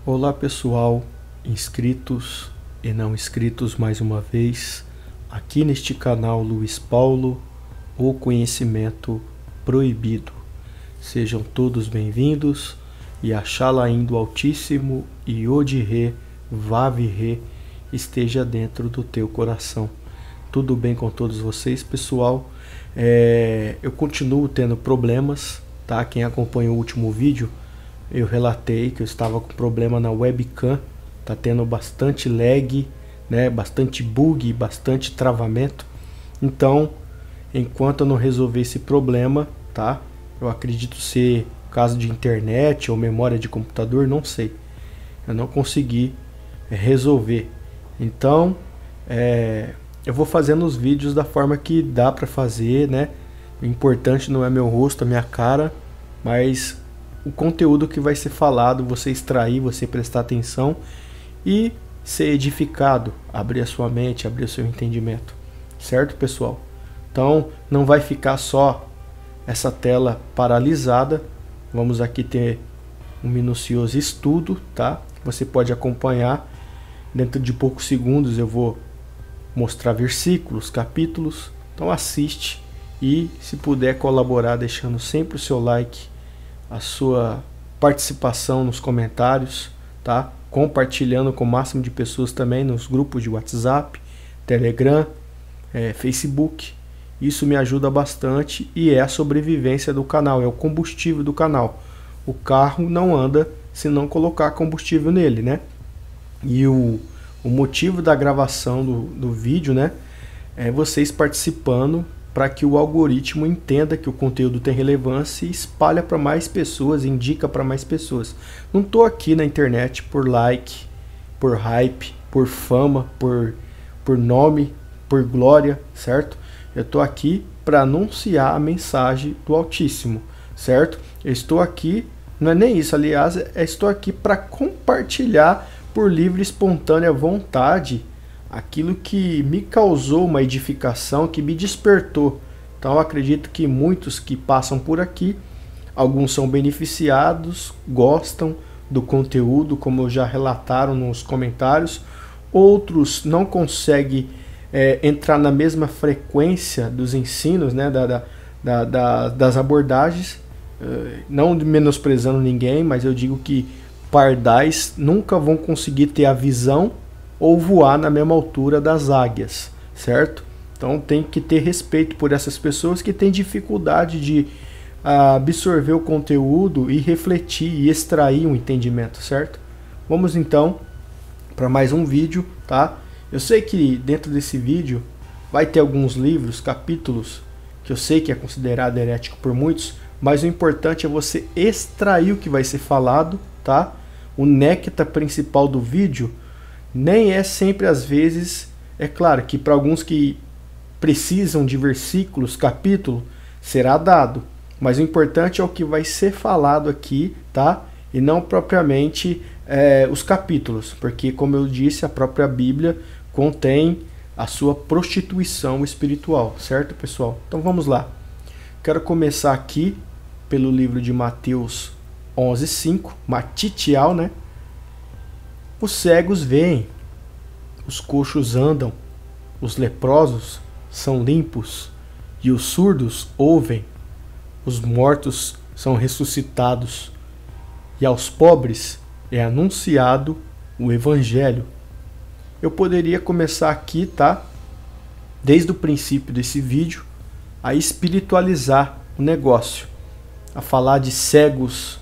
Olá pessoal, inscritos e não inscritos mais uma vez, aqui neste canal Luiz Paulo, o conhecimento proibido. Sejam todos bem-vindos e Axalá do Altíssimo e Odire Vavire esteja dentro do teu coração. Tudo bem com todos vocês, pessoal? Eu continuo tendo problemas, tá? Quem acompanha o último vídeo, eu relatei que eu estava com problema na webcam, tá tendo bastante lag, né? Bastante bug, bastante travamento. Então, enquanto eu não resolver esse problema, tá? Eu acredito ser caso de internet ou memória de computador, não sei. Eu não consegui resolver. Então, eu vou fazendo os vídeos da forma que dá para fazer, né? O importante não é meu rosto, a minha cara, mas o conteúdo que vai ser falado, você extrair, você prestar atenção e ser edificado, abrir a sua mente, abrir o seu entendimento, certo, pessoal? Então não vai ficar só essa tela paralisada, vamos aqui ter um minucioso estudo, tá? Você pode acompanhar, dentro de poucos segundos eu vou mostrar versículos, capítulos, então assiste e se puder colaborar deixando sempre o seu like, a sua participação nos comentários, tá? Compartilhando com o máximo de pessoas também nos grupos de WhatsApp, Telegram, Facebook. Isso me ajuda bastante e é a sobrevivência do canal, é o combustível do canal. O carro não anda se não colocar combustível nele, né? E o motivo da gravação do vídeo, né, é vocês participando para que o algoritmo entenda que o conteúdo tem relevância e espalha para mais pessoas, indica para mais pessoas. Não estou aqui na internet por like, por hype, por fama, por nome, por glória, certo? Eu estou aqui para anunciar a mensagem do Altíssimo, certo? Eu estou aqui, não é nem isso, aliás, estou aqui para compartilhar por livre e espontânea vontade aquilo que me causou uma edificação, que me despertou. Então eu acredito que muitos que passam por aqui, alguns são beneficiados, gostam do conteúdo, como já relataram nos comentários, outros não conseguem entrar na mesma frequência dos ensinos, né, das abordagens, não menosprezando ninguém, mas eu digo que pardais nunca vão conseguir ter a visão ou voar na mesma altura das águias, certo? Então tem que ter respeito por essas pessoas que têm dificuldade de absorver o conteúdo e refletir e extrair um entendimento, certo? Vamos então para mais um vídeo, tá? Eu sei que dentro desse vídeo vai ter alguns livros, capítulos, que eu sei que é considerado herético por muitos, mas o importante é você extrair o que vai ser falado, tá? O néctar principal do vídeo nem é sempre, às vezes, é claro que para alguns que precisam de versículos, capítulo, será dado, mas o importante é o que vai ser falado aqui, tá? E não propriamente os capítulos, porque como eu disse, a própria Bíblia contém a sua prostituição espiritual, certo, pessoal? Então vamos lá. Quero começar aqui pelo livro de Mateus 11:5, Matitial, né? Os cegos veem, os coxos andam, os leprosos são limpos e os surdos ouvem, os mortos são ressuscitados e aos pobres é anunciado o Evangelho. Eu poderia começar aqui, tá? Desde o princípio desse vídeo, a espiritualizar o negócio, a falar de cegos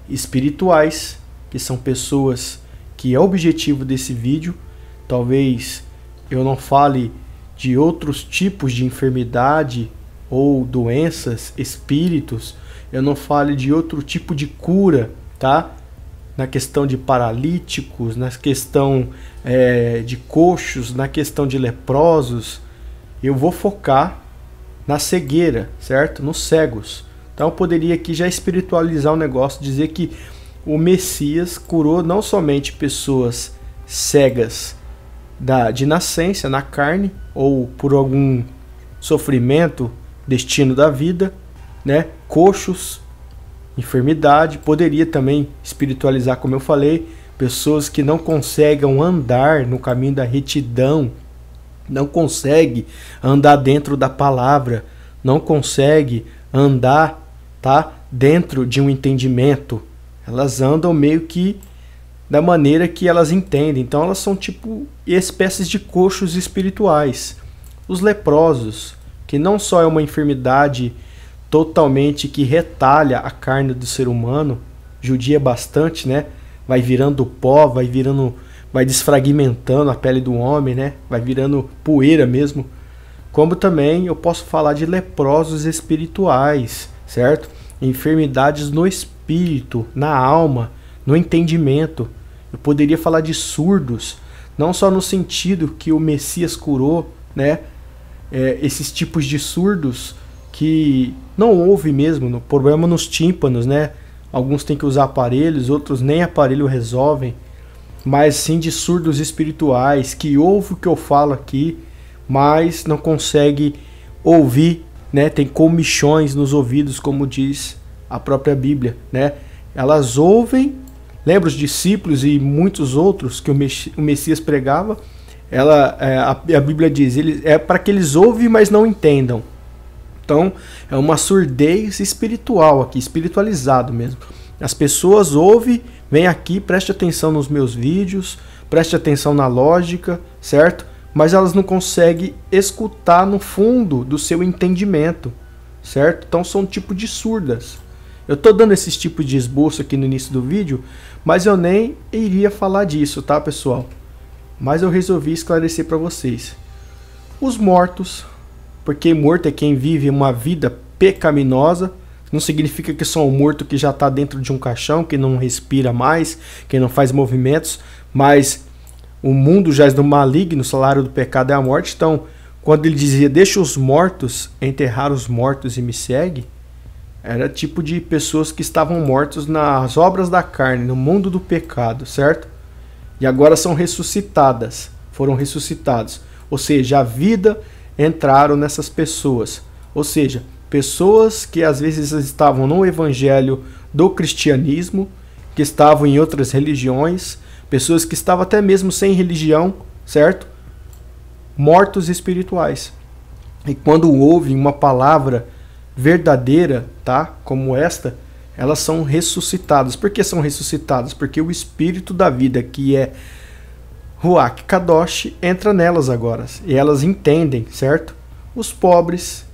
espirituais, que são pessoas que é o objetivo desse vídeo. Talvez eu não fale de outros tipos de enfermidade ou doenças, espíritos, eu não fale de outro tipo de cura, tá? Na questão de paralíticos, na questão de coxos, na questão de leprosos, eu vou focar na cegueira, certo? Nos cegos. Então eu poderia aqui já espiritualizar o negócio, dizer que o Messias curou não somente pessoas cegas de nascença, na carne, ou por algum sofrimento, destino da vida, né? Coxos, enfermidade, poderia também espiritualizar, como eu falei, pessoas que não conseguem andar no caminho da retidão, não conseguem andar dentro da palavra, não conseguem andar, tá, dentro de um entendimento. Elas andam meio que da maneira que elas entendem. Então elas são tipo espécies de coxos espirituais. Os leprosos, que não só é uma enfermidade totalmente que retalha a carne do ser humano, judia bastante, né? Vai virando pó, vai desfragmentando a pele do homem, né? Vai virando poeira mesmo. Como também eu posso falar de leprosos espirituais, certo? Enfermidades no espírito, na alma, no entendimento. Eu poderia falar de surdos, não só no sentido que o Messias curou, né? Esses tipos de surdos que não ouvem mesmo, no problema nos tímpanos, né? Alguns têm que usar aparelhos, outros nem aparelho resolvem, mas sim de surdos espirituais que ouvem o que eu falo aqui, mas não consegue ouvir, né? Tem comichões nos ouvidos, como diz a própria Bíblia, né? Elas ouvem, lembra os discípulos e muitos outros que o Messias pregava? A Bíblia diz, é para que eles ouvem, mas não entendam. Então, é uma surdez espiritual aqui, espiritualizado mesmo. As pessoas ouvem, vem aqui, preste atenção nos meus vídeos, preste atenção na lógica, certo? Mas elas não conseguem escutar no fundo do seu entendimento, certo? Então são um tipo de surdas. Eu estou dando esse tipo de esboço aqui no início do vídeo, mas eu nem iria falar disso, tá, pessoal? Mas eu resolvi esclarecer para vocês. Os mortos, porque morto é quem vive uma vida pecaminosa, não significa que só um morto que já está dentro de um caixão, que não respira mais, que não faz movimentos, mas o mundo jaz do maligno, o salário do pecado é a morte. Então, quando ele dizia, deixa os mortos enterrar os mortos e me segue, era tipo de pessoas que estavam mortos nas obras da carne, no mundo do pecado, certo? E agora são ressuscitadas, foram ressuscitados. Ou seja, a vida entraram nessas pessoas. Ou seja, pessoas que às vezes estavam no evangelho do cristianismo, que estavam em outras religiões, pessoas que estavam até mesmo sem religião, certo? Mortos espirituais. E quando ouvem uma palavra verdadeira, tá? Como esta, elas são ressuscitadas. Por que são ressuscitadas? Porque o espírito da vida, que é Ruach Kadosh, entra nelas agora. E elas entendem, certo? Os pobres.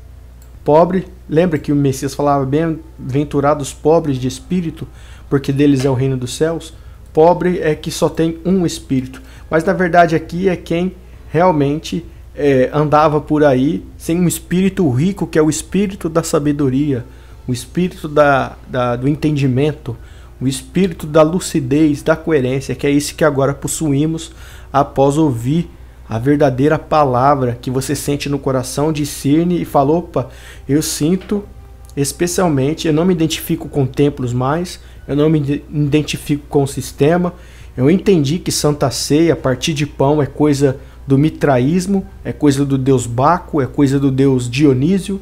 Pobre, lembra que o Messias falava, bem-aventurados os pobres de espírito, porque deles é o reino dos céus? Pobre é que só tem um espírito. Mas na verdade aqui é quem realmente andava por aí sem um espírito rico, que é o espírito da sabedoria, o espírito do entendimento, o espírito da lucidez, da coerência, que é esse que agora possuímos após ouvir a verdadeira palavra que você sente no coração, discerne e fala, opa, eu sinto especialmente, eu não me identifico com templos mais, eu não me identifico com o sistema, eu entendi que Santa Ceia, a partir de pão, é coisa do mitraísmo, é coisa do deus Baco, é coisa do deus Dionísio.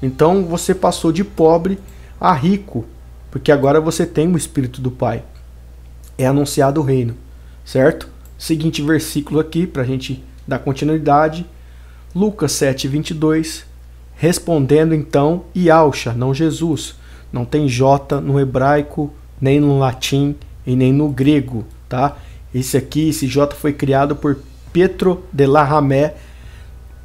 Então você passou de pobre a rico, porque agora você tem o Espírito do Pai. É anunciado o reino, certo? Seguinte versículo aqui, para a gente dar continuidade. Lucas 7:22. Respondendo então, Yahusha, não Jesus. Não tem J no hebraico, nem no latim e nem no grego, tá? Esse J foi criado por Pietro de la Ramé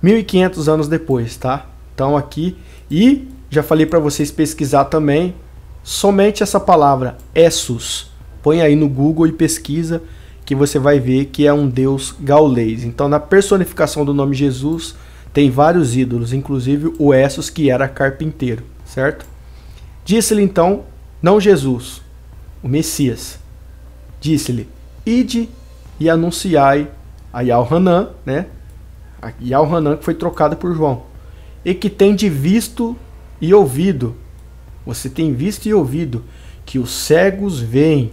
1500 anos depois, tá? Então aqui, e já falei para vocês pesquisar também somente essa palavra, Essus. Põe aí no Google e pesquisa que você vai ver que é um deus gaulês. Então na personificação do nome Jesus tem vários ídolos, inclusive o Essus, que era carpinteiro, certo? Disse-lhe então, não Jesus, o Messias, disse-lhe, ide e anunciai a Yahanan, né? A Yahanan que foi trocada por João, e que tem de visto e ouvido. Você tem visto e ouvido que os cegos veem.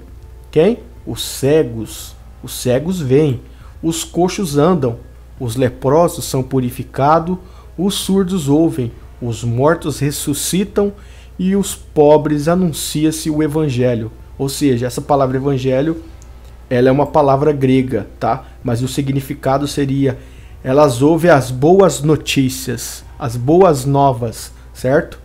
Quem? Os cegos. Os cegos veem. Os coxos andam. Os leprosos são purificados. Os surdos ouvem. Os mortos ressuscitam. E os pobres anuncia-se o evangelho. Ou seja, essa palavra evangelho ela é uma palavra grega, tá? Mas o significado seria: elas ouvem as boas notícias, as boas novas, certo?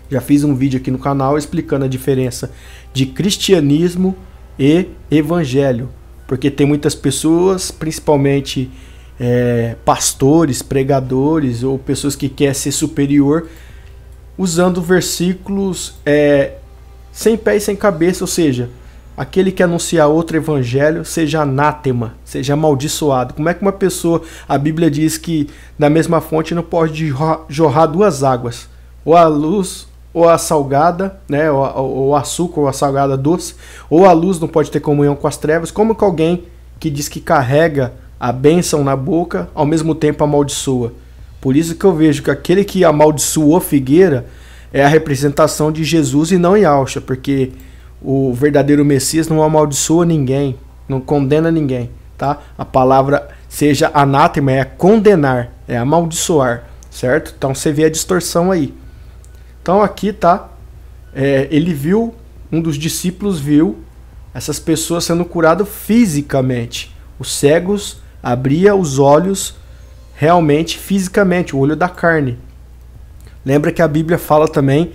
Já fiz um vídeo aqui no canal explicando a diferença de cristianismo e evangelho, porque tem muitas pessoas, principalmente pastores, pregadores ou pessoas que querem ser superior, usando versículos sem pé e sem cabeça, ou seja, aquele que anunciar outro evangelho seja anátema, seja amaldiçoado. Como é que uma pessoa, a Bíblia diz que na mesma fonte não pode jorrar duas águas, ou a luz ou a salgada, né, ou o açúcar ou a salgada doce, ou a luz não pode ter comunhão com as trevas? Como que alguém que diz que carrega a bênção na boca, ao mesmo tempo amaldiçoa? Por isso que eu vejo que aquele que amaldiçoou Figueira é a representação de Jesus e não Yahshua, porque o verdadeiro Messias não amaldiçoa ninguém, não condena ninguém, tá? A palavra seja anátema é condenar, é amaldiçoar, certo? Então você vê a distorção aí. Então aqui tá, ele viu, um dos discípulos viu essas pessoas sendo curadas fisicamente. Os cegos abria os olhos realmente, fisicamente, o olho da carne. Lembra que a Bíblia fala também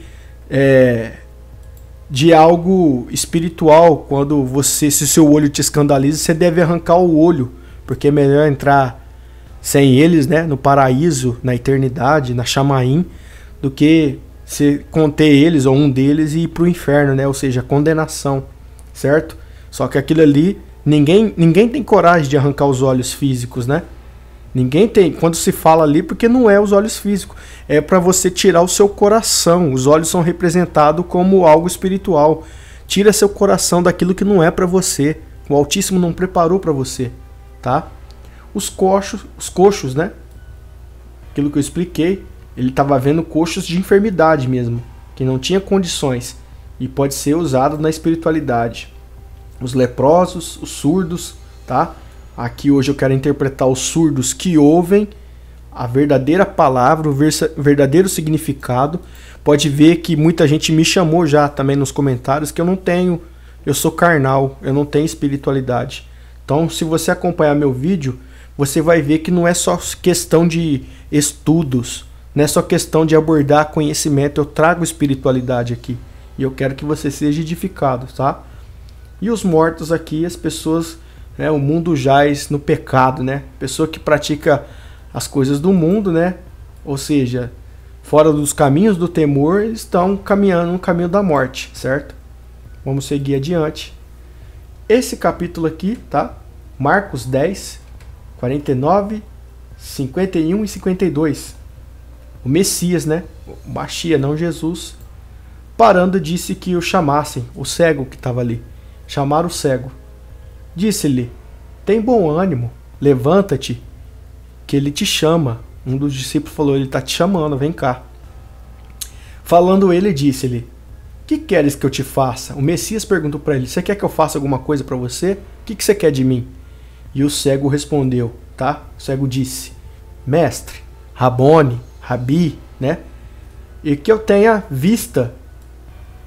de algo espiritual, quando se seu olho te escandaliza, você deve arrancar o olho, porque é melhor entrar sem eles, né, no paraíso, na eternidade, na Chamaim, do que se conter eles ou um deles e ir para o inferno, né? Ou seja, condenação, certo? Só que aquilo ali, ninguém tem coragem de arrancar os olhos físicos, né? Ninguém tem, quando se fala ali, porque não é os olhos físicos, é para você tirar o seu coração. Os olhos são representados como algo espiritual. Tira seu coração daquilo que não é para você. O Altíssimo não preparou para você, tá? Os coxos, né? Aquilo que eu expliquei, ele estava vendo coxos de enfermidade mesmo, que não tinha condições e pode ser usado na espiritualidade. Os leprosos, os surdos, tá? Aqui hoje eu quero interpretar os surdos que ouvem a verdadeira palavra, o verdadeiro significado. Pode ver que muita gente me chamou já também nos comentários que eu sou carnal, eu não tenho espiritualidade. Então, se você acompanhar meu vídeo, você vai ver que não é só questão de estudos, não é só questão de abordar conhecimento, eu trago espiritualidade aqui. E eu quero que você seja edificado, tá? E os mortos aqui, as pessoas, né, o mundo jaz no pecado, né? Pessoa que pratica as coisas do mundo, né? Ou seja, fora dos caminhos do temor, eles estão caminhando no caminho da morte, certo? Vamos seguir adiante. Esse capítulo aqui, tá? Marcos 10, 49, 51 e 52. O Messias, né? O Mashiach, não Jesus, parando, disse que o chamassem, o cego que estava ali. Chamaram o cego. Disse-lhe: tem bom ânimo, levanta-te, que ele te chama. Um dos discípulos falou: ele está te chamando, vem cá. Falando ele, disse-lhe: que queres que eu te faça? O Messias perguntou para ele: você quer que eu faça alguma coisa para você? O que você quer de mim? E o cego respondeu, tá? O cego disse: mestre, Rabone, Rabi, né? E que eu tenha vista.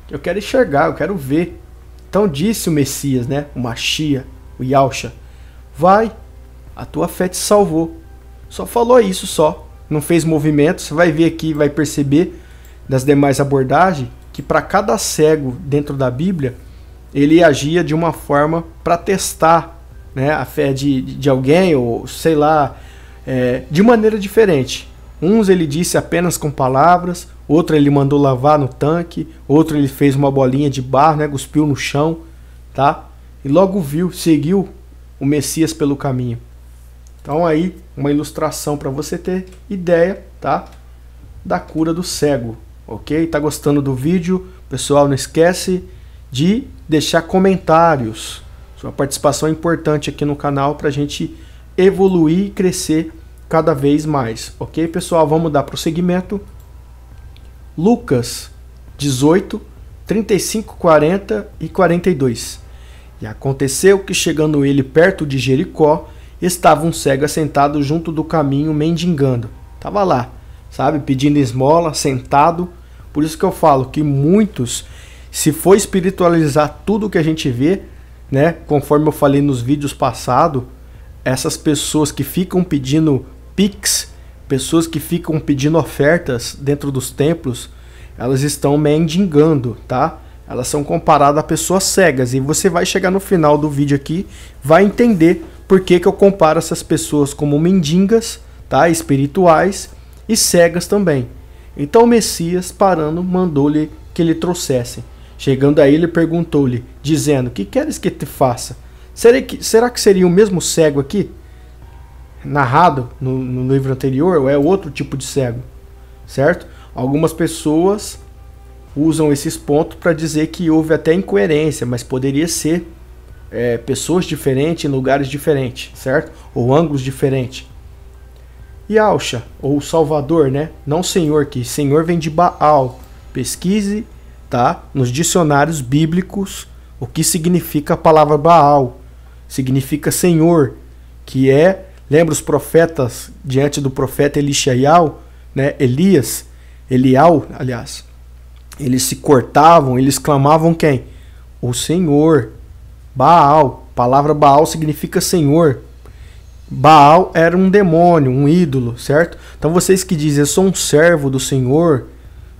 Eu quero enxergar, eu quero ver. Então disse o Messias, né? O Mashiach, o Yahshua: vai, a tua fé te salvou. Só falou isso só. Não fez movimento. Você vai ver aqui, vai perceber das demais abordagens que para cada cego dentro da Bíblia, ele agia de uma forma para testar, né, a fé de alguém, ou sei lá, de maneira diferente. Uns ele disse apenas com palavras, outro ele mandou lavar no tanque, outro ele fez uma bolinha de barro, né, cuspiu no chão, tá? E logo seguiu o Messias pelo caminho. Então aí, uma ilustração para você ter ideia, tá? Da cura do cego, ok? Tá gostando do vídeo? Pessoal, não esquece de deixar comentários. Sua participação é importante aqui no canal para a gente evoluir e crescer cada vez mais, ok, pessoal? Vamos dar prosseguimento. Lucas 18, 35, 40 e 42. E aconteceu que, chegando ele perto de Jericó, estava um cego assentado junto do caminho, mendigando. Estava lá, sabe, pedindo esmola, sentado. Por isso que eu falo que muitos, se for espiritualizar tudo que a gente vê, né? Conforme eu falei nos vídeos passados, essas pessoas que ficam pedindo Pix, pessoas que ficam pedindo ofertas dentro dos templos, elas estão mendigando, tá? Elas são comparadas a pessoas cegas. E você vai chegar no final do vídeo aqui, vai entender por que eu comparo essas pessoas como mendigas, tá? Espirituais e cegas também. Então o Messias, parando, mandou-lhe que lhe trouxessem. Chegando a ele, perguntou-lhe, dizendo, que queres que te faça? Será que seria o mesmo cego aqui? Narrado no livro anterior, ou é outro tipo de cego? Certo? Algumas pessoas usam esses pontos para dizer que houve até incoerência, mas poderia ser pessoas diferentes em lugares diferentes, certo? Ou ângulos diferentes. Yahshua, ou Salvador, né? Não Senhor, que Senhor vem de Baal. Pesquise, tá? Nos dicionários bíblicos o que significa a palavra Baal. Significa Senhor, que é, lembra os profetas diante do profeta Elishael, né? Elial, aliás. Eles se cortavam, eles clamavam quem? O Senhor. Baal. A palavra Baal significa Senhor. Baal era um demônio, um ídolo, certo? Então vocês que dizem, eu sou um servo do Senhor,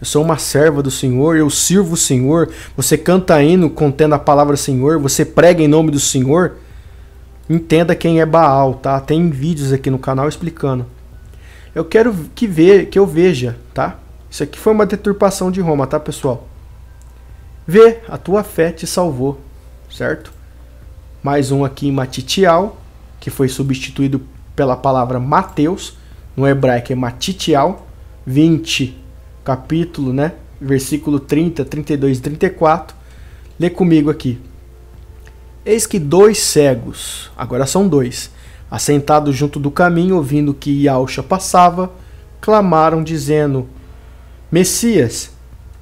eu sou uma serva do Senhor, eu sirvo o Senhor, você canta hino contendo a palavra Senhor, você prega em nome do Senhor, entenda quem é Baal, tá? Tem vídeos aqui no canal explicando. Eu quero que eu veja, tá? Isso aqui foi uma deturpação de Roma, tá, pessoal? Vê, a tua fé te salvou, certo? Mais um aqui em Matitial, que foi substituído pela palavra Mateus, no hebraico é Matitial, 20, capítulo, né? Versículo 30, 32 e 34. Lê comigo aqui. Eis que 2 cegos, agora são 2, assentados junto do caminho, ouvindo que Yahshua passava, clamaram, dizendo, Messias,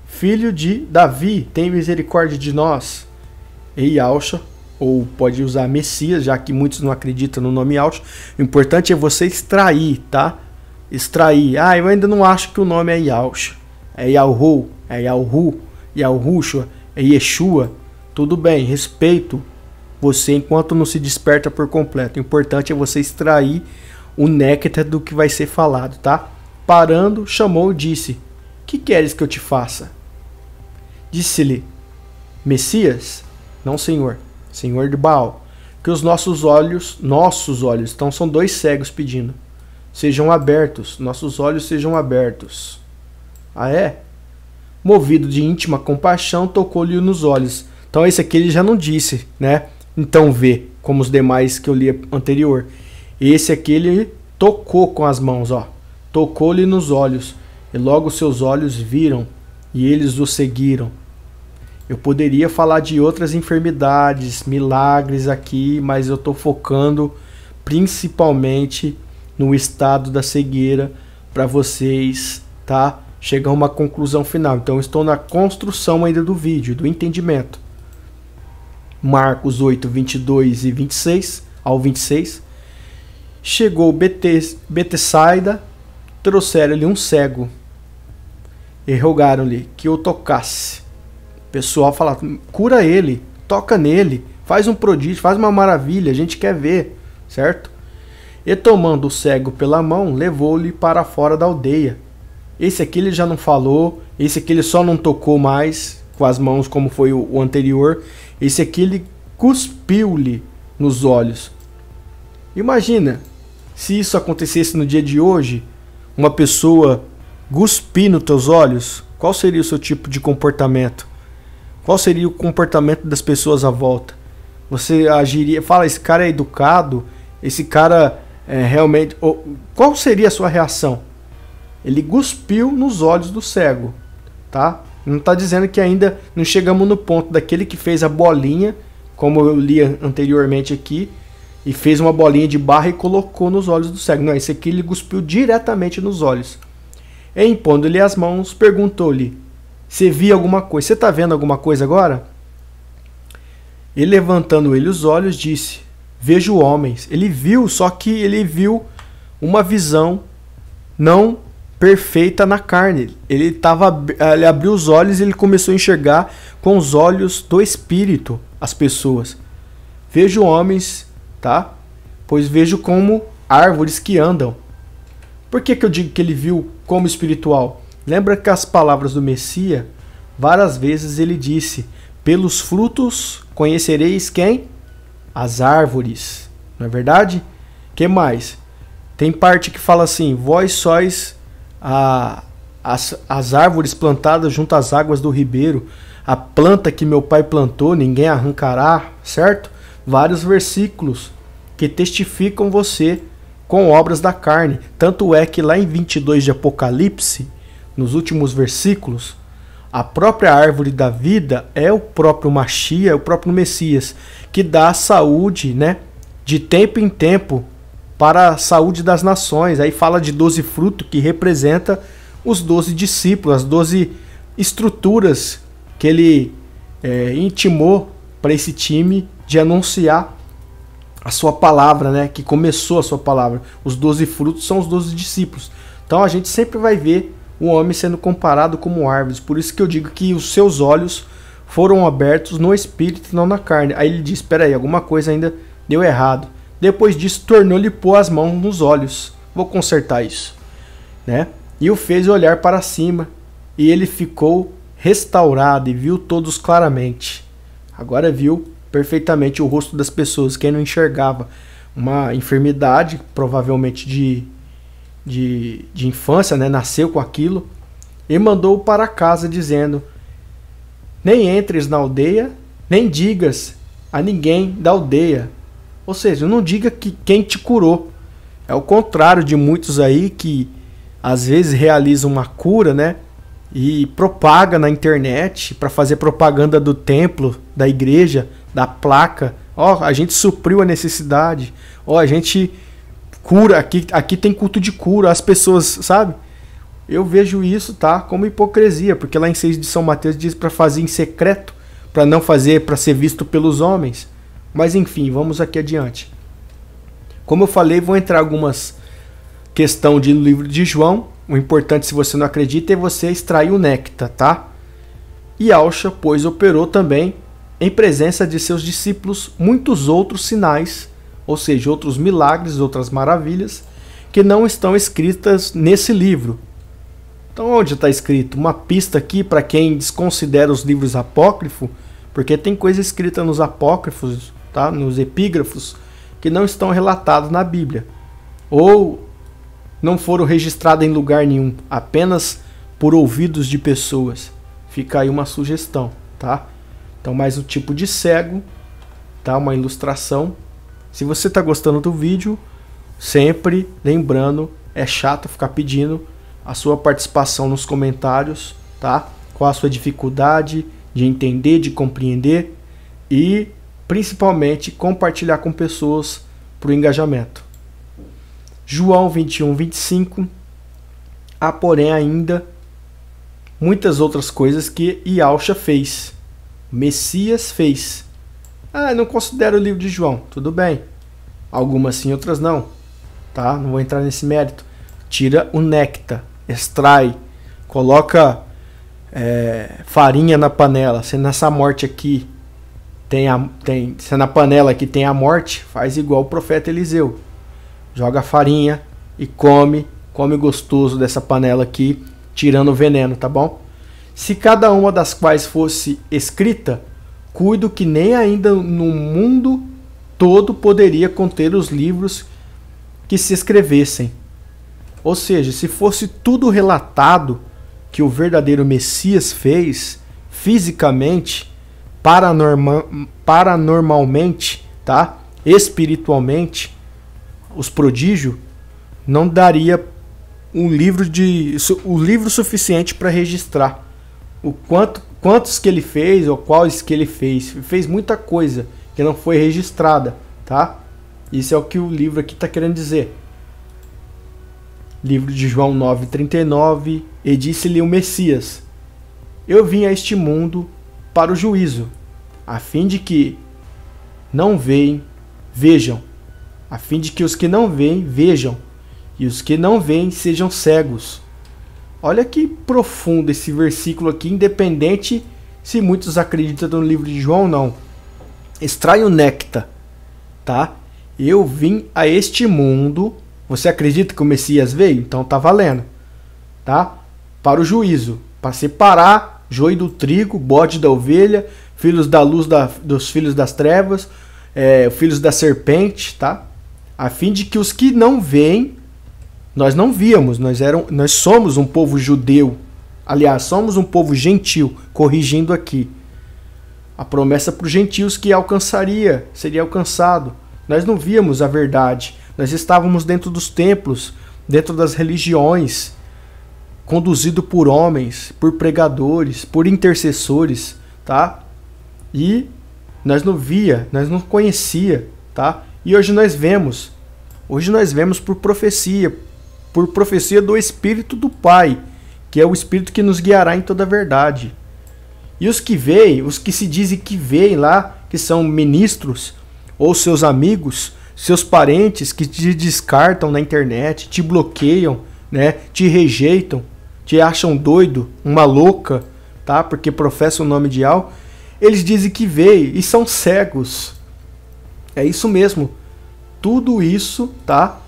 filho de Davi, tem misericórdia de nós. E Yahshua, ou pode usar Messias, já que muitos não acreditam no nome Yahshua, o importante é você extrair, tá? Extrair. Ah, eu ainda não acho que o nome é Yahshua. É Yahu, é Yahu, Yahushua, é Yeshua. Tudo bem, respeito você enquanto não se desperta por completo. O importante é você extrair o néctar do que vai ser falado, tá? Parando, chamou e disse, que queres que eu te faça? Disse-lhe, Messias, não Senhor, Senhor de Baal, que os nossos olhos, então são 2 cegos pedindo, sejam abertos, nossos olhos sejam abertos. Ah é? Movido de íntima compaixão, tocou-lhe nos olhos. Então esse aqui ele já não disse, né? Então vê, como os demais que eu li anterior. Esse aqui ele tocou com as mãos, ó. Tocou-lhe nos olhos, e logo seus olhos viram, e eles o seguiram. Eu poderia falar de outras enfermidades, milagres aqui, mas eu estou focando principalmente no estado da cegueira para vocês, tá? Chegar a uma conclusão final. Então eu estou na construção ainda do vídeo, do entendimento. Marcos 8, 22 e 26 ao 26. Chegou Betsaida, trouxeram-lhe um cego e rogaram-lhe que o tocasse. O pessoal fala, cura ele, toca nele, faz um prodígio, faz uma maravilha, a gente quer ver, certo? E tomando o cego pela mão, levou-lhe para fora da aldeia. Esse aqui ele já não falou, esse aqui ele só não tocou mais com as mãos como foi o anterior. Esse aqui ele cuspiu-lhe nos olhos. Imagina, se isso acontecesse no dia de hoje, uma pessoa cuspir nos teus olhos, qual seria o seu tipo de comportamento? Qual seria o comportamento das pessoas à volta? Você agiria, fala, esse cara é educado, esse cara realmente... Qual seria a sua reação? Ele cuspiu nos olhos do cego, tá? Não está dizendo que ainda não chegamos no ponto daquele que fez a bolinha, como eu li anteriormente aqui, e fez uma bolinha de barra e colocou nos olhos do cego. Não, esse aqui ele cuspiu diretamente nos olhos. E impondo-lhe as mãos, perguntou-lhe, você via alguma coisa? Você está vendo alguma coisa agora? E levantando ele os olhos, disse, vejo homens. Ele viu, só que ele viu uma visão não perfeita na carne. Ele abriu os olhos e ele começou a enxergar com os olhos do Espírito as pessoas. vejo homens, tá? Pois vejo como árvores que andam. Por que eu digo que ele viu como espiritual? Lembra que as palavras do Messias, várias vezes ele disse: pelos frutos conhecereis quem? As árvores. Não é verdade? Que mais? Tem parte que fala assim: vós sois as árvores plantadas junto às águas do ribeiro, a planta que meu pai plantou, ninguém arrancará, certo? Vários versículos que testificam você com obras da carne. Tanto é que lá em 22 de Apocalipse, nos últimos versículos, a própria árvore da vida é o próprio Mashiach, é o próprio Messias, que dá saúde, né, de tempo em tempo para a saúde das nações. Aí fala de 12 frutos, que representa os 12 discípulos, as 12 estruturas que ele intimou para esse time de anunciar a sua palavra, né, que começou a sua palavra. Os 12 frutos são os 12 discípulos. Então a gente sempre vai ver o homem sendo comparado como árvores. Por isso que eu digo que os seus olhos foram abertos no espírito e não na carne. Aí ele diz: espera aí, alguma coisa ainda deu errado. Depois disso, tornou-lhe pôr as mãos nos olhos. Vou consertar isso, né? E o fez olhar para cima, e ele ficou restaurado e viu todos claramente. Agora viu perfeitamente o rosto das pessoas, quem não enxergava. Uma enfermidade, provavelmente de infância, né? Nasceu com aquilo, e mandou para casa, dizendo: nem entres na aldeia, nem digas a ninguém da aldeia. Ou seja, não diga que quem te curou. É o contrário de muitos aí que às vezes realizam uma cura, né, e propaga na internet para fazer propaganda do templo, da igreja, da placa. Ó, a gente supriu a necessidade. Ó, a gente cura, aqui tem culto de cura. As pessoas, sabe? Eu vejo isso, tá, como hipocrisia, porque lá em 6 de São Mateus diz para fazer em secreto, para não fazer para ser visto pelos homens. Mas enfim, vamos aqui adiante. Como eu falei, vou entrar algumas questões do livro de João. O importante, se você não acredita, é você extrair o néctar, tá? E Yahshua, pois, operou também, em presença de seus discípulos, muitos outros sinais, ou seja, outros milagres, outras maravilhas, que não estão escritas nesse livro. Então, onde está escrito? Uma pista aqui para quem desconsidera os livros apócrifos, porque tem coisa escrita nos apócrifos, tá? Nos epígrafos, que não estão relatados na Bíblia, ou não foram registrados em lugar nenhum, apenas por ouvidos de pessoas. Fica aí uma sugestão, tá? Então, mais um tipo de cego, tá? Uma ilustração. Se você está gostando do vídeo, sempre lembrando, é chato ficar pedindo a sua participação nos comentários, tá? Qual a sua dificuldade de entender, de compreender, e principalmente compartilhar com pessoas para o engajamento. João 21, 25. Há, porém, ainda muitas outras coisas que Yahshua fez, Messias fez. Ah, não considero o livro de João. Tudo bem. Algumas sim, outras não. Tá? Não vou entrar nesse mérito. Tira o néctar, extrai, coloca farinha na panela. Se nessa morte aqui se na panela aqui tem a morte, faz igual o profeta Eliseu. Joga farinha e come gostoso dessa panela aqui, tirando o veneno, tá bom? Se cada uma das quais fosse escrita, cuido que nem ainda no mundo todo poderia conter os livros que se escrevessem. Ou seja, se fosse tudo relatado que o verdadeiro Messias fez, fisicamente, paranormalmente, tá? Espiritualmente, os prodígios, não daria o livro suficiente para registrar quantos que ele fez ou quais que ele fez. Fez muita coisa que não foi registrada, tá? Isso é o que o livro aqui está querendo dizer. Livro de João 9,39. E disse-lhe o Messias: eu vim a este mundo para o juízo, a fim de que não veem, vejam, a fim de que os que não veem, vejam, e os que não veem sejam cegos. Olha que profundo esse versículo aqui, independente se muitos acreditam no livro de João ou não. Extrai o néctar, tá? Eu vim a este mundo. Você acredita que o Messias veio? Então tá valendo, tá? Para o juízo, para separar joio do trigo, bode da ovelha, filhos da luz dos filhos das trevas, filhos da serpente, tá? A fim de que os que não veem, nós não víamos, nós somos um povo judeu. Aliás, somos um povo gentil, corrigindo aqui. A promessa para os gentios que seria alcançado. Nós não víamos a verdade. Nós estávamos dentro dos templos, dentro das religiões, conduzido por homens, por pregadores, por intercessores, tá? E nós não conhecia, tá? E hoje nós vemos por profecia do Espírito do Pai, que é o Espírito que nos guiará em toda a verdade. E os que se dizem que veem lá, que são ministros, ou seus amigos, seus parentes que te descartam na internet, te bloqueiam, né? Te rejeitam, te acham doido, uma louca, tá? Porque professam o nome de algo. Eles dizem que veem e são cegos. É isso mesmo. Tudo isso, tá?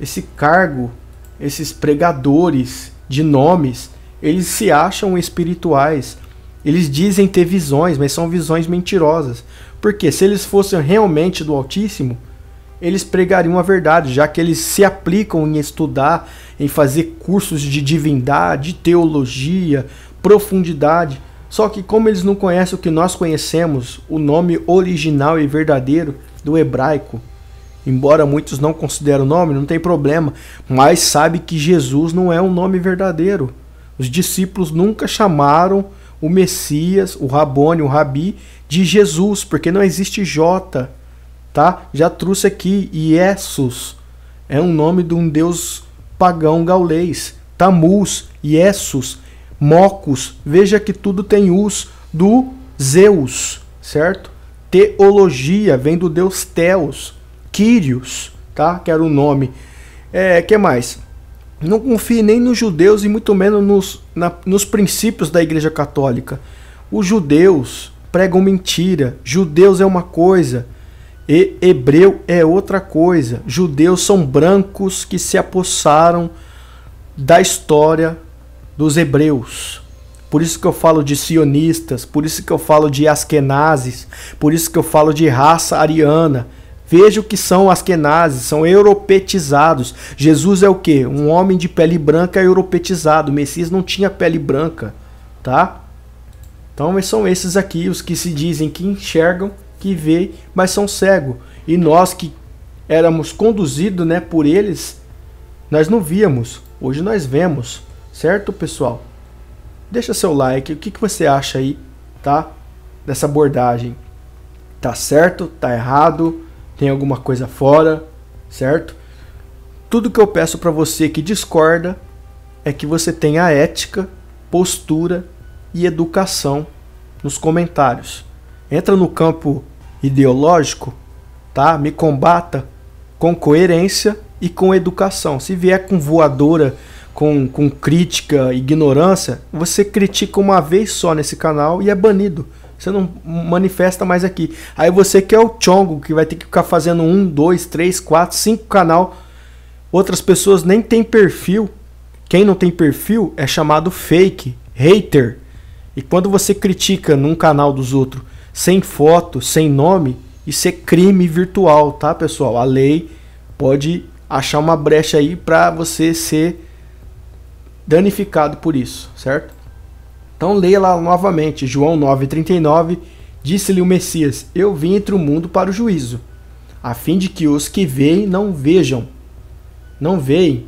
Esse cargo, esses pregadores de nomes, eles se acham espirituais. Eles dizem ter visões, mas são visões mentirosas. Porque se eles fossem realmente do Altíssimo, eles pregariam a verdade, já que eles se aplicam em estudar, em fazer cursos de divindade, teologia, profundidade. Só que como eles não conhecem o que nós conhecemos, o nome original e verdadeiro do hebraico, embora muitos não considerem o nome, não tem problema, mas sabe que Jesus não é um nome verdadeiro. Os discípulos nunca chamaram o Messias, o Rabone, o Rabi, de Jesus, porque não existe J, tá? Já trouxe aqui, Iesus, é um nome de um deus pagão gaulês. Tammuz, Iesus, Mocus, veja que tudo tem us do Zeus, certo? Teologia vem do deus Theos, Kyrios, tá? Que era o nome. Que mais? Não confie nem nos judeus e muito menos nos princípios da Igreja Católica. Os judeus pregam mentira. Judeus é uma coisa e hebreu é outra coisa. Judeus são brancos que se apossaram da história dos hebreus. Por isso que eu falo de sionistas, por isso que eu falo de askenazes, por isso que eu falo de raça ariana. Veja o que são askenazes, são europetizados. Jesus é o quê? Um homem de pele branca europetizado. O Messias não tinha pele branca, tá? Então são esses aqui, os que se dizem que enxergam, que veem, mas são cegos. E nós que éramos conduzidos, né, por eles, nós não víamos. Hoje nós vemos, certo, pessoal? Deixa seu like, o que você acha aí, tá? Dessa abordagem. Tá certo? Tá errado? Tem alguma coisa fora, certo? Tudo que eu peço para você que discorda é que você tenha ética, postura e educação nos comentários. Entra no campo ideológico, tá? Me combata com coerência e com educação. Se vier com voadora, com crítica, ignorância, você critica uma vez só nesse canal e é banido. Você não manifesta mais aqui. Aí você que é o chongo, que vai ter que ficar fazendo 1, 2, 3, 4, 5 canal. Outras pessoas nem tem perfil. Quem não tem perfil é chamado fake, hater. E quando você critica num canal dos outros sem foto, sem nome, isso é crime virtual, tá, pessoal? A lei pode achar uma brecha aí para você ser danificado por isso, certo? Então leia lá novamente, João 9,39, disse-lhe o Messias, eu vim entre o mundo para o juízo, a fim de que os que veem não vejam. Não veem.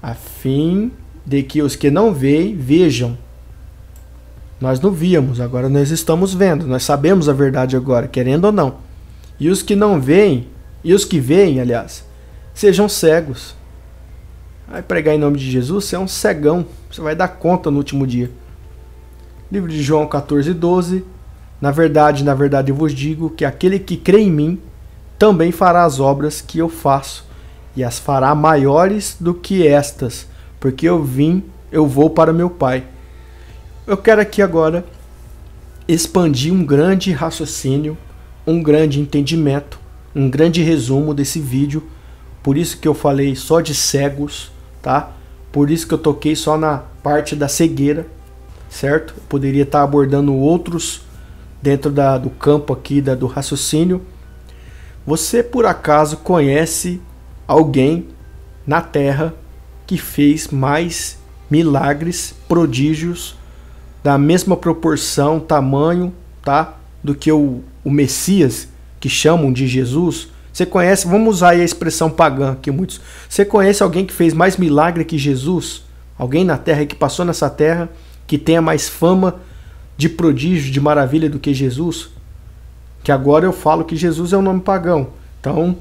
A fim de que os que não veem, vejam. Nós não víamos, agora nós estamos vendo, nós sabemos a verdade agora, querendo ou não. E os que não veem, e os que veem, aliás, sejam cegos. Vai pregar em nome de Jesus, você é um cegão. Você vai dar conta no último dia. Livro de João 14:12. Na verdade, eu vos digo que aquele que crê em mim também fará as obras que eu faço, e as fará maiores do que estas, porque eu vou para meu Pai. Eu quero aqui agora expandir um grande raciocínio um grande entendimento, um grande resumo desse vídeo. Por isso que eu falei só de cegos, tá? Por isso que eu toquei só na parte da cegueira, certo? Eu poderia estar abordando outros dentro do campo aqui do raciocínio. Você por acaso conhece alguém na Terra que fez mais milagres, prodígios, da mesma proporção, tamanho, tá? Do que o Messias, que chamam de Jesus? Você conhece, vamos usar aí a expressão pagã aqui muitos. Você conhece alguém que fez mais milagre que Jesus? Alguém na Terra que passou nessa Terra que tenha mais fama de prodígio, de maravilha do que Jesus? Que agora eu falo que Jesus é um nome pagão. Então,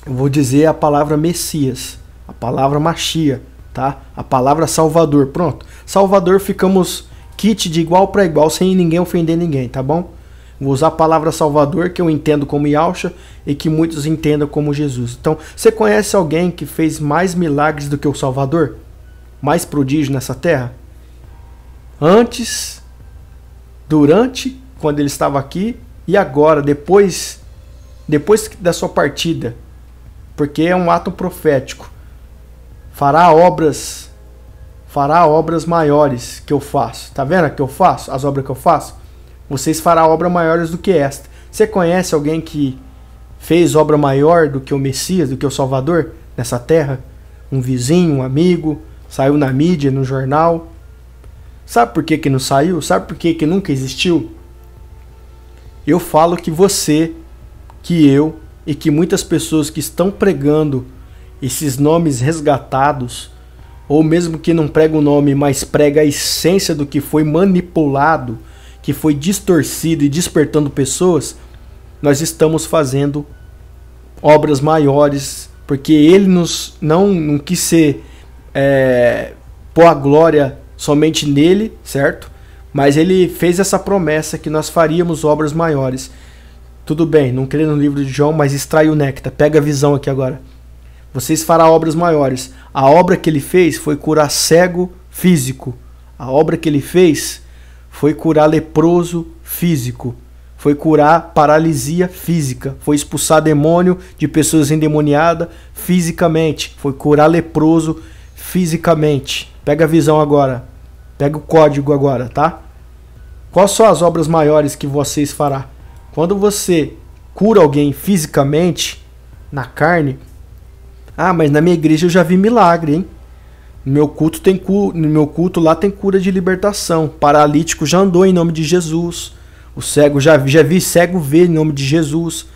eu vou dizer a palavra Messias, a palavra Machia, tá? A palavra Salvador. Pronto. Salvador, ficamos kit de igual para igual, sem ninguém ofender ninguém, tá bom? Vou usar a palavra Salvador, que eu entendo como Yahshua e que muitos entendam como Jesus. Então, você conhece alguém que fez mais milagres do que o Salvador? Mais prodígio nessa terra? Antes, durante, quando ele estava aqui, e agora, depois da sua partida. Porque é um ato profético. Fará obras maiores que eu faço. Tá vendo que eu faço? As obras que eu faço? Vocês farão obras maiores do que esta. Você conhece alguém que fez obra maior do que o Messias, do que o Salvador nessa terra? Um vizinho, um amigo, saiu na mídia, no jornal. Sabe por que não saiu? Sabe por que nunca existiu? Eu falo que você, que eu e que muitas pessoas que estão pregando esses nomes resgatados, ou mesmo que não prega o nome, mas prega a essência do que foi manipulado, que foi distorcido e despertando pessoas, nós estamos fazendo obras maiores, porque ele não quis ser pôr a glória somente nele, certo? Mas ele fez essa promessa que nós faríamos obras maiores. Tudo bem, não creio no livro de João, mas extrai o néctar, pega a visão aqui agora. Vocês farão obras maiores. A obra que ele fez foi curar cego físico. A obra que ele fez foi curar leproso físico. Foi curar paralisia física. Foi expulsar demônio de pessoas endemoniadas fisicamente. Foi curar leproso fisicamente. Pega a visão agora. Pega o código agora, tá? Quais são as obras maiores que vocês farão? Quando você cura alguém fisicamente, na carne... Ah, mas na minha igreja eu já vi milagre, hein? No meu culto lá tem cura de libertação. Paralítico já andou em nome de Jesus. O cego já vi cego ver em nome de Jesus.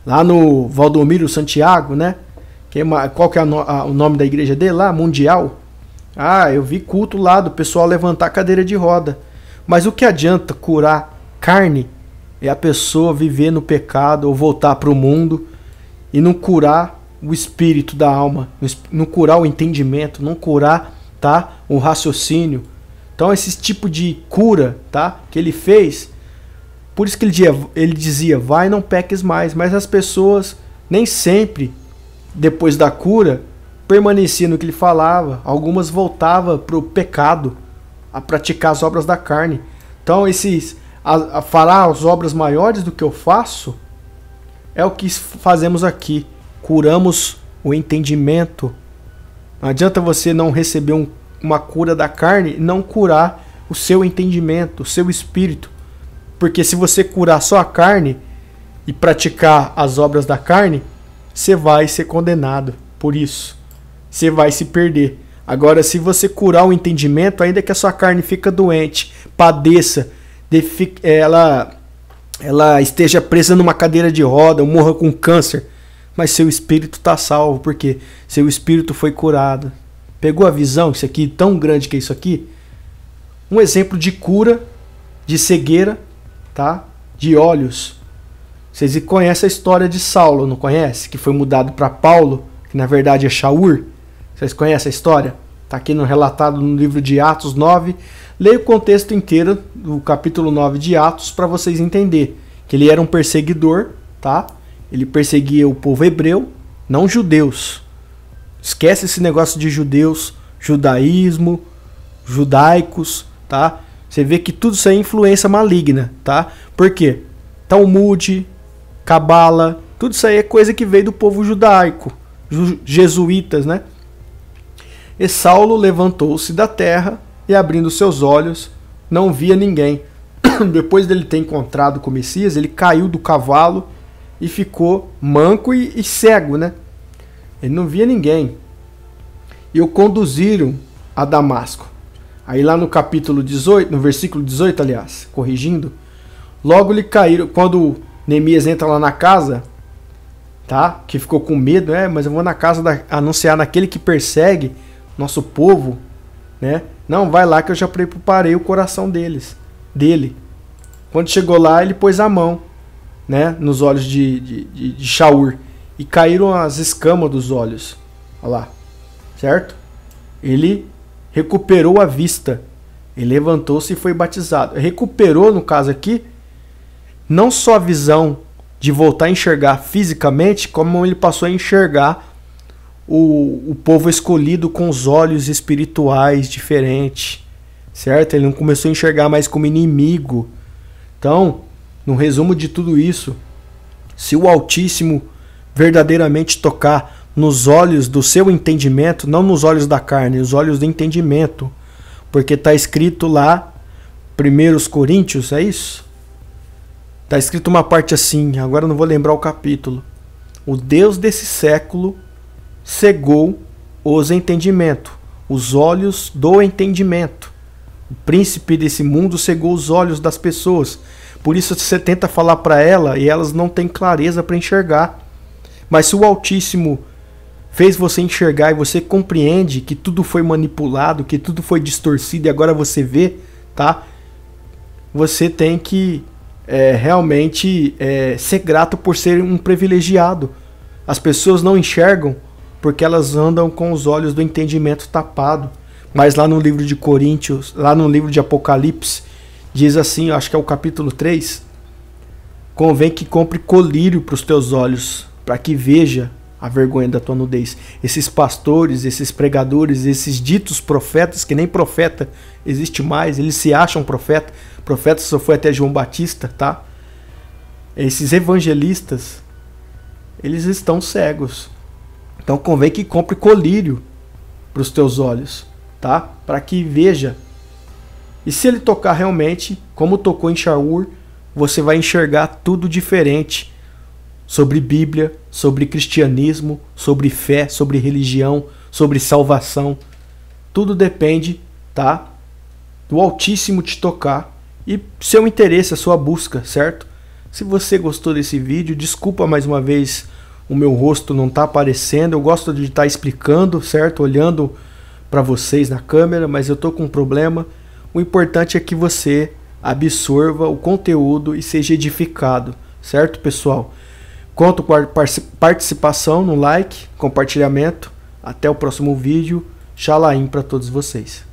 Lá no Valdomiro Santiago, né? Qual que é o nome da igreja dele lá? Mundial. Ah, eu vi culto lá do pessoal levantar cadeira de roda. Mas o que adianta curar carne é a pessoa viver no pecado ou voltar para o mundo e não curar o espírito da alma, não curar o entendimento, não curar, tá, o raciocínio. Então esse tipo de cura, tá, que ele fez, por isso que ele dizia, vai, não peques mais. Mas as pessoas nem sempre, depois da cura, permaneciam no que ele falava. Algumas voltavam para o pecado, a praticar as obras da carne. Então a falar as obras maiores do que eu faço é o que fazemos aqui. Curamos o entendimento. Não adianta você não receber uma cura da carne e não curar o seu entendimento, o seu espírito. Porque se você curar só a carne e praticar as obras da carne, você vai ser condenado por isso. Você vai se perder. Agora, se você curar o entendimento, ainda que a sua carne fica doente, padeça, ela esteja presa numa cadeira de roda, ou morra com câncer, mas seu espírito está salvo, porque seu espírito foi curado. Pegou a visão, isso aqui, tão grande que é isso aqui? Um exemplo de cura, de cegueira, tá? De olhos. Vocês conhecem a história de Saulo, não conhece? Que foi mudado para Paulo, que na verdade é Shaul. Vocês conhecem a história? Está aqui relatado no livro de Atos 9. Leia o contexto inteiro do capítulo 9 de Atos para vocês entenderem. Que ele era um perseguidor, tá? Ele perseguia o povo hebreu, não judeus. Esquece esse negócio de judeus, judaísmo, judaicos, tá? Você vê que tudo isso é influência maligna, tá? Por quê? Talmud, cabala, tudo isso aí é coisa que veio do povo judaico, jesuítas, né? E Saulo levantou-se da terra e, abrindo seus olhos, não via ninguém. Depois dele ter encontrado com o Messias, ele caiu do cavalo e ficou manco e cego, né? Ele não via ninguém. E o conduziram a Damasco. Aí lá no capítulo 18, no versículo 18, aliás, corrigindo, logo lhe caíram, quando Neemias entra lá na casa, tá? Que ficou com medo, mas eu vou na casa anunciar naquele que persegue nosso povo, né? Não, vai lá que eu já preparei o coração dele. Quando chegou lá, ele pôs a mão, né, nos olhos de Shaul e caíram as escamas dos olhos. Olha lá, certo? Ele recuperou a vista. Ele levantou-se e foi batizado. Recuperou, no caso aqui, não só a visão de voltar a enxergar fisicamente, como ele passou a enxergar o povo escolhido com os olhos espirituais diferentes, certo? Ele não começou a enxergar mais como inimigo. Então, no resumo de tudo isso, se o Altíssimo verdadeiramente tocar nos olhos do seu entendimento, não nos olhos da carne, os olhos do entendimento, porque está escrito lá, 1 Coríntios, é isso? Está escrito uma parte assim, agora eu não vou lembrar o capítulo. O Deus desse século cegou os entendimentos, os olhos do entendimento. O príncipe desse mundo cegou os olhos das pessoas. Por isso você tenta falar para ela e elas não têm clareza para enxergar. Mas se o Altíssimo fez você enxergar e você compreende que tudo foi manipulado, que tudo foi distorcido e agora você vê, tá? Você tem que realmente ser grato por ser um privilegiado. As pessoas não enxergam porque elas andam com os olhos do entendimento tapado. Mas lá no livro de Coríntios, lá no livro de Apocalipse, diz assim, acho que é o capítulo 3, convém que compre colírio para os teus olhos, para que veja a vergonha da tua nudez. Esses pastores, esses pregadores, esses ditos profetas, que nem profeta existe mais, eles se acham profeta. Profeta só foi até João Batista, tá? Esses evangelistas, eles estão cegos. Então convém que compre colírio para os teus olhos, tá? Para que veja. E se ele tocar realmente, como tocou em Shaul, você vai enxergar tudo diferente sobre Bíblia, sobre cristianismo, sobre fé, sobre religião, sobre salvação. Tudo depende, tá? Do Altíssimo te tocar e seu interesse, a sua busca, certo? Se você gostou desse vídeo, desculpa mais uma vez, o meu rosto não está aparecendo. Eu gosto de estar explicando, certo? Olhando para vocês na câmera, mas eu estou com um problema. O importante é que você absorva o conteúdo e seja edificado, certo, pessoal? Conto com a participação no like, compartilhamento. Até o próximo vídeo. Xalaim para todos vocês.